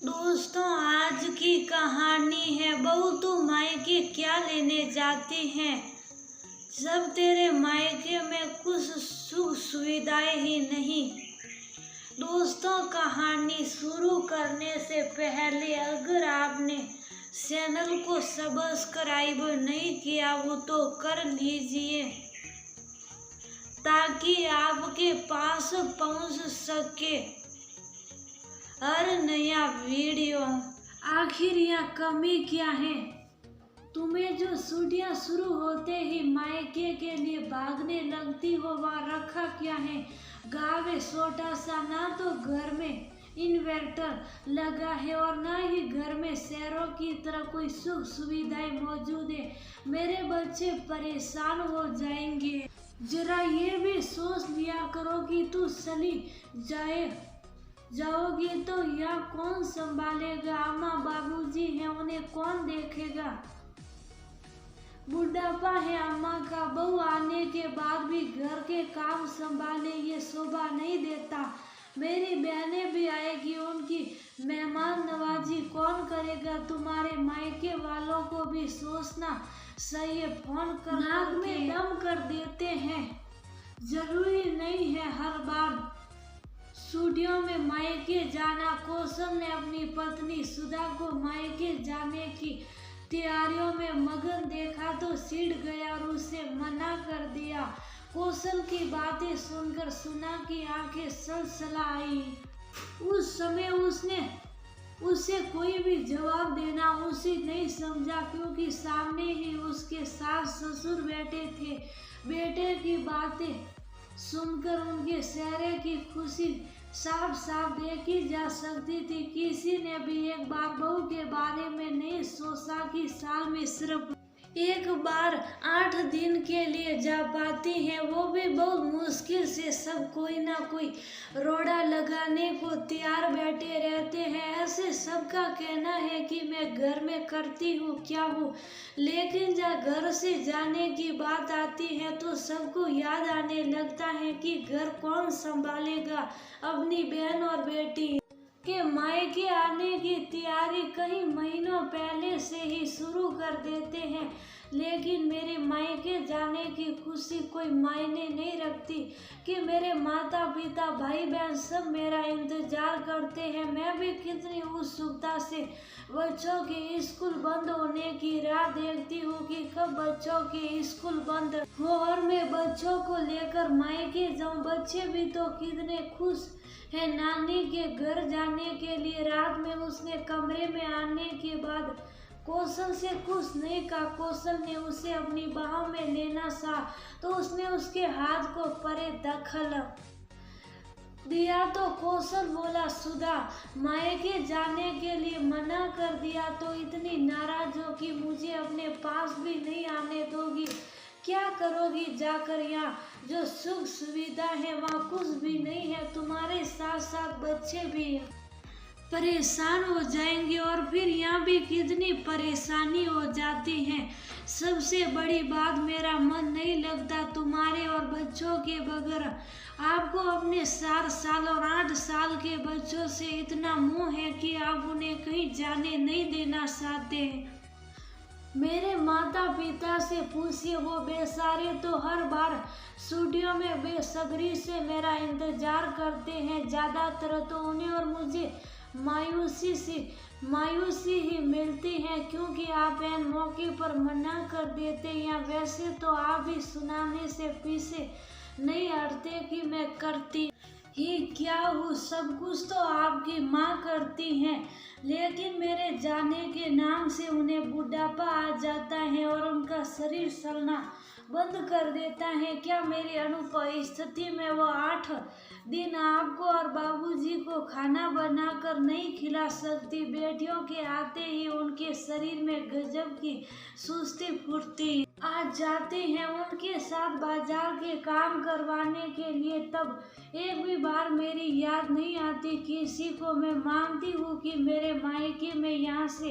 दोस्तों, आज की कहानी है बहू तू मायके क्या लेने जाती है जब तेरे मायके में कुछ सुख सुविधाएं ही नहीं। दोस्तों, कहानी शुरू करने से पहले अगर आपने चैनल को सब्सक्राइब नहीं किया हो तो कर लीजिए ताकि आपके पास पहुंच सके हर नया वीडियो। आखिर यहाँ कमी क्या है? तुम्हें जो छुट्टियाँ शुरू होते ही मायके के लिए भागने लगती हो वहाँ रखा क्या है? गाँव है छोटा सा, ना तो घर में इन्वर्टर लगा है और ना ही घर में शहरों की तरह कोई सुख सुविधाएं मौजूद है। मेरे बच्चे परेशान हो जाएंगे। जरा ये भी सोच लिया करो कि तू चली जाओगी तो यहाँ कौन संभालेगा? अम्मा बाबूजी हैं, उन्हें कौन देखेगा? बुढ़ापा है अम्मा का, बहू आने के बाद भी घर के काम संभालने ये शोभा नहीं देता। मेरी बहनें भी आएगी, उनकी मेहमान नवाजी कौन करेगा? तुम्हारे मायके वालों को भी सोचना सही है। फोन कर नाक में दम कर देते हैं। जरूरी नहीं है हर बार छुट्टियों में मायके जाना। कौशल ने अपनी पत्नी सुधा को मायके जाने की तैयारियों में मगन देखा तो चिढ़ गया और उसे मना कर दिया। कौशल की बातें सुनकर सुधा की आंखें सलसला आई। उस समय उसे कोई भी जवाब देना उचित नहीं समझा, क्योंकि सामने ही उसके सास ससुर बैठे थे। बेटे की बातें सुनकर उनके चेहरे की खुशी साफ साफ देखी जा सकती थी। किसी ने भी एक बार बहू के बारे में नहीं सोचा कि साल में सिर्फ एक बार 8 दिन के लिए जा पाती है, वो भी बहुत मुश्किल से। सब कोई ना कोई रोड़ा लगाने को तैयार बैठे रहते हैं। ऐसे सबका कहना है कि मैं घर में करती हूँ क्या हूँ, लेकिन जब घर से जाने की बात आती है तो सबको याद आने लगता है कि घर कौन संभालेगा। अपनी बहन और बेटी के मायके आने की तैयारी कई महीनों पहले से ही शुरू कर देते हैं, लेकिन मेरे मायके जाने की खुशी कोई मायने नहीं रखती कि मेरे माता पिता भाई बहन सब मेरा इंतजार करते हैं। मैं भी कितनी उत्सुकता से बच्चों के स्कूल बंद होने की राह देखती हूँ कि कब बच्चों के स्कूल बंद हो और मैं बच्चों को लेकर मायके जाऊँ। बच्चे भी तो कितने खुश है नानी के घर जाने के लिए। रात में उसने कमरे में आने के बाद कौशल से कुछ नहीं कहा। कौशल ने उसे अपनी बाहों में लेना चाहा तो उसने उसके हाथ को परे दखल दिया तो कौशल बोला, सुधा मायके जाने के लिए मना कर दिया तो इतनी नाराज हो कि मुझे अपने पास भी नहीं आने दोगी। क्या करोगी जाकर? यहाँ जो सुख सुविधा है वहाँ कुछ भी नहीं है। तुम्हारे साथ साथ बच्चे भी परेशान हो जाएंगे और फिर यहाँ भी कितनी परेशानी हो जाती है। सबसे बड़ी बात, मेरा मन नहीं लगता तुम्हारे और बच्चों के बगैर। आपको अपने 4 साल और 8 साल के बच्चों से इतना मोह है कि आप उन्हें कहीं जाने नहीं देना चाहते। मेरे माता पिता से पूछिए, वो बेचारे तो हर बार छुट्टियों में बेसब्री से मेरा इंतजार करते हैं। ज़्यादातर तो उन्हें और मुझे मायूसी ही मिलती है, क्योंकि आप एन मौके पर मना कर देते हैं। वैसे तो आप भी सुनाने से पीछे नहीं हटते कि मैं करती ही क्या हूँ। सब कुछ तो आपकी माँ करती हैं, लेकिन मेरे जाने के नाम से उन्हें बुढ़ापा आ जाता है और उनका शरीर चलना बंद कर देता है। क्या मेरी अनुपस्थिति में वो 8 दिन आपको और बाबूजी को खाना बनाकर नहीं खिला सकती? बेटियों के आते ही उनके शरीर में गजब की सुस्ती फुर्ती आ जाती है। उनके साथ बाजार के काम करवाने के लिए तब एक भी बार मेरी याद नहीं आती। किसी को मैं मानती हूँ कि मेरे मायके में यहाँ से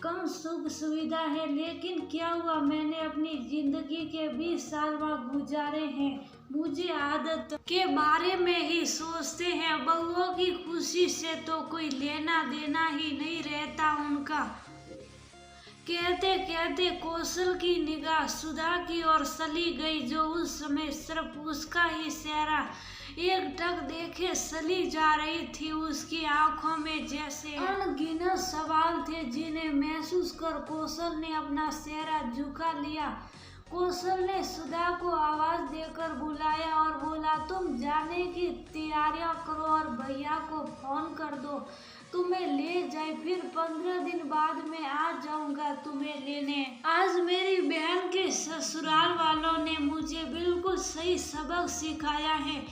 कम सुख सुविधा है, लेकिन क्या हुआ, मैंने अपनी जिंदगी के 20 साल वहाँ गुजारे हैं। मुझे आदत के बारे में ही सोचते हैं। बहुओं की खुशी से तो कोई लेना देना ही नहीं रहता उनका। कहते कहते कौशल की निगाह सुधा की ओर चली गई, जो उस समय सिर्फ उसका ही चेहरा एकटक देखे चली जा रही थी। उसकी आंखों में जैसे अनगिनत सवाल थे, जिन्हें महसूस कर कौशल ने अपना चेहरा झुका लिया। कौशल ने सुधा को आवाज देकर बुलाया और बोला, तुम जाने की तैयारियां करो और भैया को फोन कर दो, तुम्हें ले जाए। फिर 15 दिन बाद मैं आ जाऊंगा तुम्हें लेने। आज मेरी बहन के ससुराल वालों ने मुझे बिल्कुल सही सबक सिखाया है।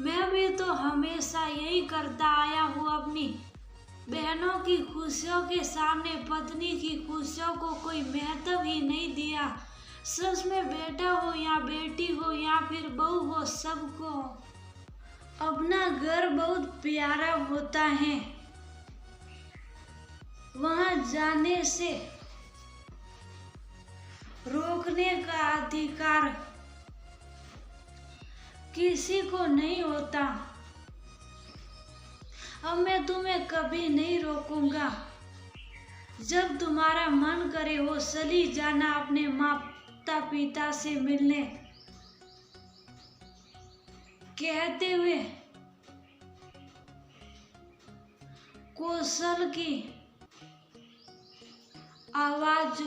मैं भी तो हमेशा यही करता आया हूँ। अपनी बहनों की खुशियों के सामने पत्नी की खुशियों को कोई महत्व ही नहीं दिया। सच में बेटा हो या बेटी हो या फिर बहू हो, सबको अपना घर बहुत प्यारा होता है। वहां जाने से रोकने का अधिकार किसी को नहीं होता। अब मैं तुम्हें कभी नहीं रोकूंगा। जब तुम्हारा मन करे हो चली जाना अपने माता पिता से मिलने। कहते हुए कौशल की आवाज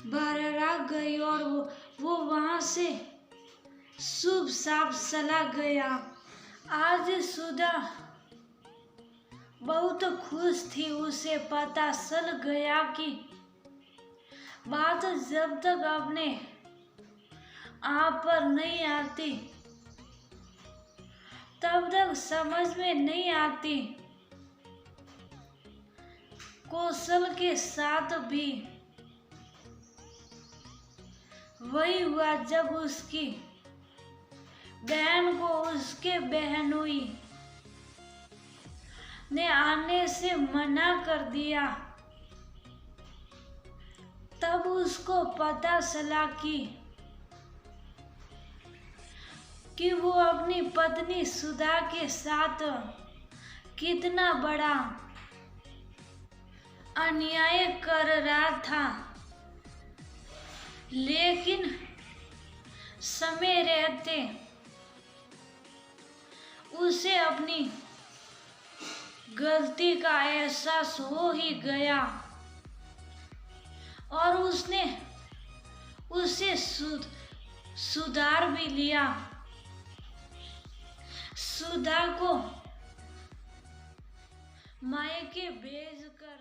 भररा गई और वो वहां से शुभ साफ चला गया। आज सुधा बहुत खुश थी। उसे पता चल गया कि बात जब तक अपने आप पर नहीं आती तब तक समझ में नहीं आती। कौशल के साथ भी वही हुआ। जब उसकी बहन को उसके बहनोई ने आने से मना कर दिया, तब उसको पता चला कि वो अपनी पत्नी सुधा के साथ कितना बड़ा अन्याय कर रहा था। लेकिन समय रहते उसे अपनी गलती का एहसास हो ही गया और उसने उसे सुधार भी लिया। सुधा को मायके भेजकर